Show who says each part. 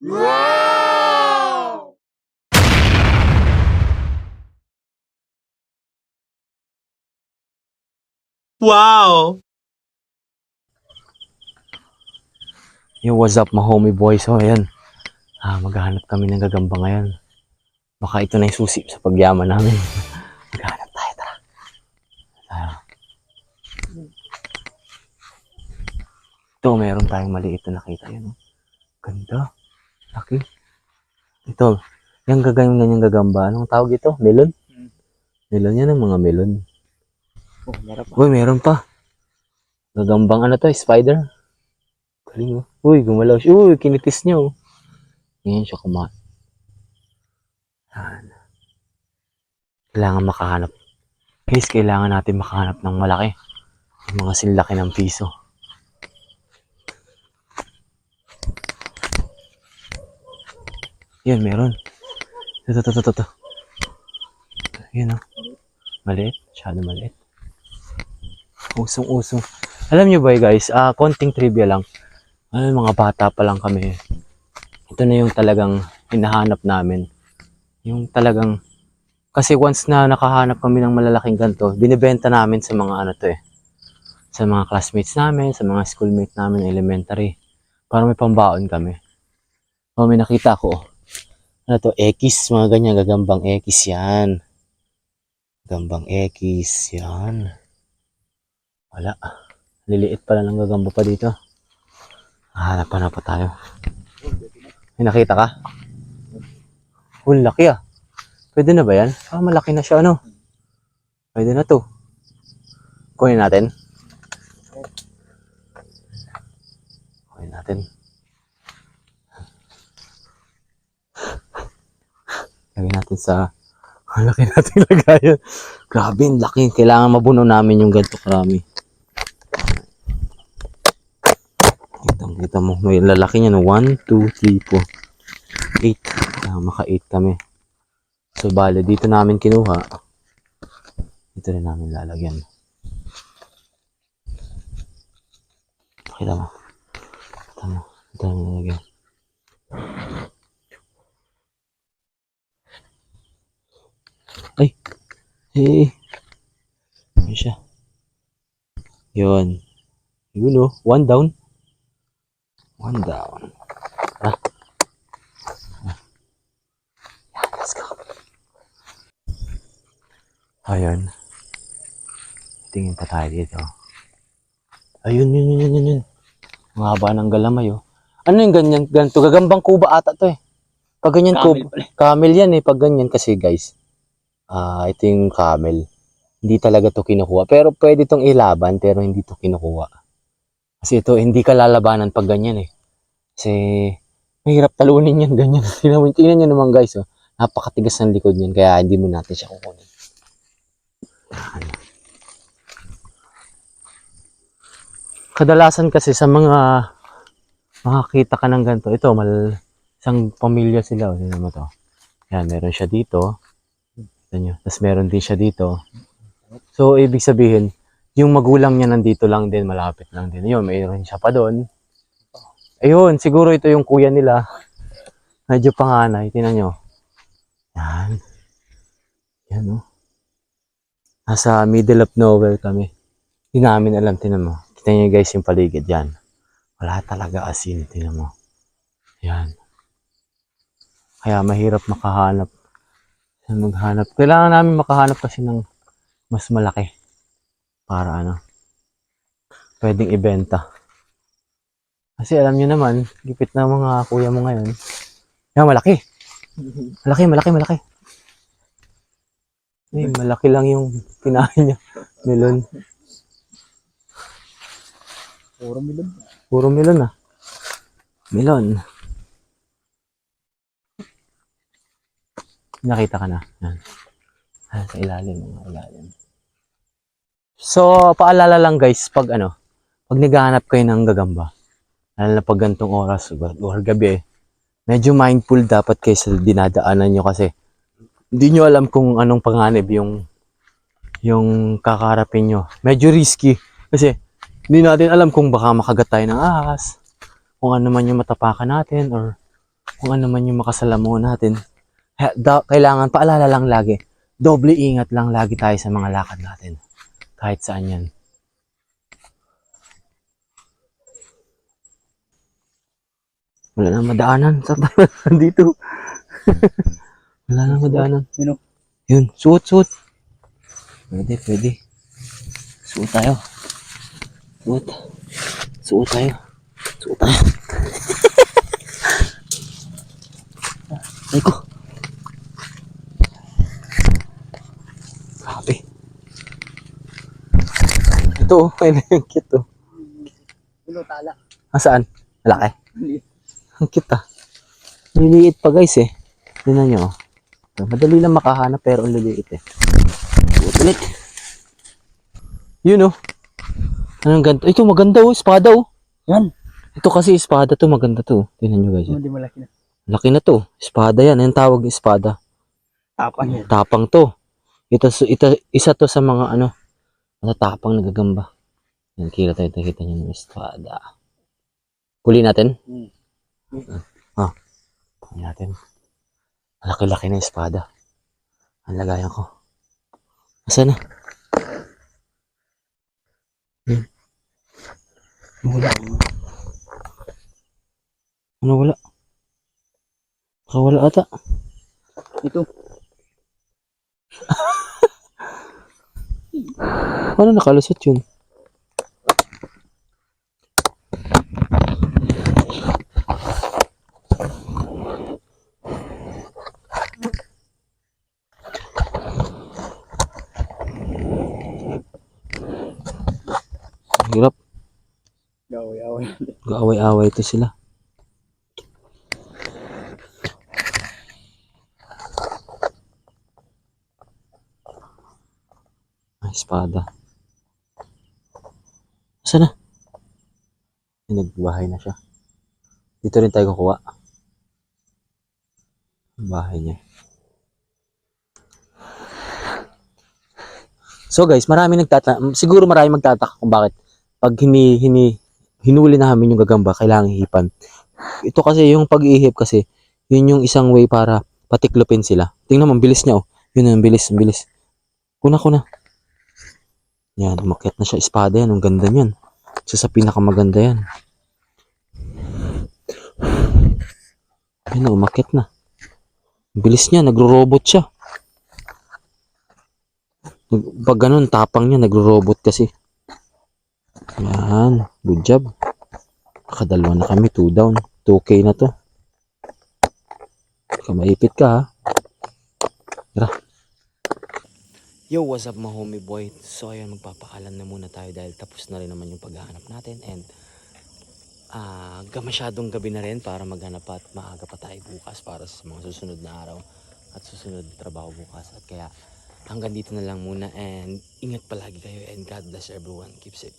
Speaker 1: Wow! Wow!
Speaker 2: Yo, what's up mga homie boys? So, ayan. Maghahanap kami ng gagamba ngayon. Baka ito na yung susi sa pagyaman namin. Maghahanap tayo, tara. Tayo. Ito, meron tayong maliit na nakita. Yan, oh. Ganda. Laki. Ito, yung ganyang gagamba. Anong tawag ito? Melon? Melon yan ang mga melon.
Speaker 1: Oh, meron pa.
Speaker 2: Uy, meron pa. Gagambang ano to, spider. Galing, oh. Uy, gumalaw siya. Uy, kinitis niya, oh. Ngayon siya kumain. Yan. Kailangan makahanap. Guys, kailangan natin makahanap ng malaki. Yung mga sinlaki ng piso. Yan, meron. Ito. Yan, oh. Maliit. Masyado maliit. Usong-usong. Alam nyo ba guys, konting trivia lang. Mga bata pa lang kami. Ito na yung talagang hinahanap namin. Yung talagang, kasi once na nakahanap kami ng malalaking ganito, binibenta namin sa mga ano to eh. Sa mga classmates namin, sa mga schoolmates namin elementary. Para may pambaon kami. O, may nakita ko. Ano to, X, mga ganyan, gagambang X yan. Gambang X, yan. Wala. Liliit pala ng gagamba pa dito. Hanap na pa tayo. May nakita ka? Laki ah. Pwede na ba yan? Malaki na siya, ano? Pwede na to. Kunin natin. Kunin natin. Lagyan natin sa... Laki natin lagayan. Grabe, laki. Kailangan mabuno namin yung ganito karami. Kita mo. May lalaki niya, no? 1, 2, 3, 4, 8. Maka 8 kami. So, bale, dito namin kinuha. Dito rin namin lalagyan. Kita mo. Ito namin lalagyan. Ay! Hey! Ano siya? Yun. Yun o. 1 down. 1 down. Let's go. Ayun. Tingin pa tayo dito. Ayun, yun. Ang haba ng galamay, oh. Ano yung ganyan? Ganito, gagambang kuba ata to eh. Pag ganyan kuba, camel yan eh. Pag ganyan kasi guys, ito yung camel. Hindi talaga to kinukuha. Pero pwede tong ilaban, pero hindi to kinukuha. Kasi ito, hindi ka lalabanan pag ganyan eh. Kasi, mahirap talunin yan, ganyan. Tingnan nyo naman guys, oh. Napakatigas ng likod niyan, kaya hindi mo natin siya kukunin. Kadalasan kasi sa mga makakita ka ng ganito, ito, isang pamilya sila, o sino mo to? Yan, meron siya dito. Tapos meron din siya dito. So, ibig sabihin, yung magulang niya nandito lang din, malapit lang din. Yun, mayroon siya pa doon. Ayun, siguro ito yung kuya nila. Medyo panganay, tinan nyo. Yan. Yan, oh. Nasa middle of nowhere kami. Hindi namin alam, tinan mo. Kita nyo guys yung paligid, yan. Wala talaga asin, tinan mo. Yan. Kaya mahirap makahanap. Maghanap. Kailangan namin makahanap kasi ng mas malaki. Para ano, pwedeng ibenta. Kasi alam nyo naman, gipit na mga kuya mo ngayon. Yan, malaki. Malaki. Ay, malaki lang yung pinahin niya. Melon. Puro melon ah. Melon. Nakita ka na. Yan. Sa ilalim. So, paalala lang guys, pag naghahanap kayo ng gagamba, lalo na pag gantong oras or gabi, medyo mindful dapat kayo sa dinadaanan nyo kasi hindi nyo alam kung anong panganib yung kakarapin nyo. Medyo risky kasi hindi natin alam kung baka makagat tayo ng ahas, kung ano man yung matapakan natin or kung ano man yung makasalamuhan natin. Kailangan paalala lang lagi, doble ingat lang lagi tayo sa mga lakad natin. Kahit saan yan. Wala nang madaanan. Saan tayo dito? Wala nang madaanan.
Speaker 1: Sino?
Speaker 2: Yun, suot. Pwede. Suot tayo. Suot tayo. Ay ko. Grabe. Ito oh, may cute oh.
Speaker 1: Sino tala?
Speaker 2: Saan? Malaki?
Speaker 1: Maliit.
Speaker 2: Ang cute ah. Liliit pa guys eh. Tingnan nyo oh. Madali lang makahanap pero ang liliit eh. Suot ulit. Yun oh. Anong ganito? Ito maganda oh, espada oh.
Speaker 1: Yan.
Speaker 2: Ito kasi espada to, maganda to. Tingnan nyo guys.
Speaker 1: Hindi malaki na.
Speaker 2: Laki na to. Espada yan. Yung tawag espada.
Speaker 1: Tapang yan.
Speaker 2: Tapang to. Isa to sa mga ano, matatapang na gagamba. Yan, kita nyo ng espada. Huli natin? Huli natin. Malaki-laki na espada. Ang lagayan ko. Asa na? Wala. Ano wala? Wala ata.
Speaker 1: Ito.
Speaker 2: Paano nakalusot yun? Hirap.
Speaker 1: Gaway-away.
Speaker 2: Gaaway-away ito sila. Ay, espada. Saan na? Nagbahay na siya. Dito rin tayo kukuha. Bahay niya. So guys, siguro marami magtataka kung bakit pag hinuli namin yung gagamba, kailangan ihipan. Ito kasi yung pag-iihip kasi, yun yung isang way para patiklopin sila. Tingnan mo, ang bilis niya oh. Yun ang bilis. Kuna. Yan, umakyat na siya. Espada yan, ang ganda niyan. Isa sa pinakamaganda yan. Ayun, umakyat na. Ang bilis niya, nagro-robot siya. Pag ganun, tapang niya, nagro-robot kasi. Yan, good job. Nakadalawa na kami, 2 down. 2K na to. Maipit ka ha. Tara. Yo, what's up mga homie boy? So ayun, magpapaalam na muna tayo dahil tapos na rin naman yung paghahanap natin. And masyadong gabi na rin para maghanap at maaga pa tayo bukas para sa mga susunod na araw at susunod na trabaho bukas. At kaya hanggang dito na lang muna and ingat palagi kayo and God bless everyone. Keep safe.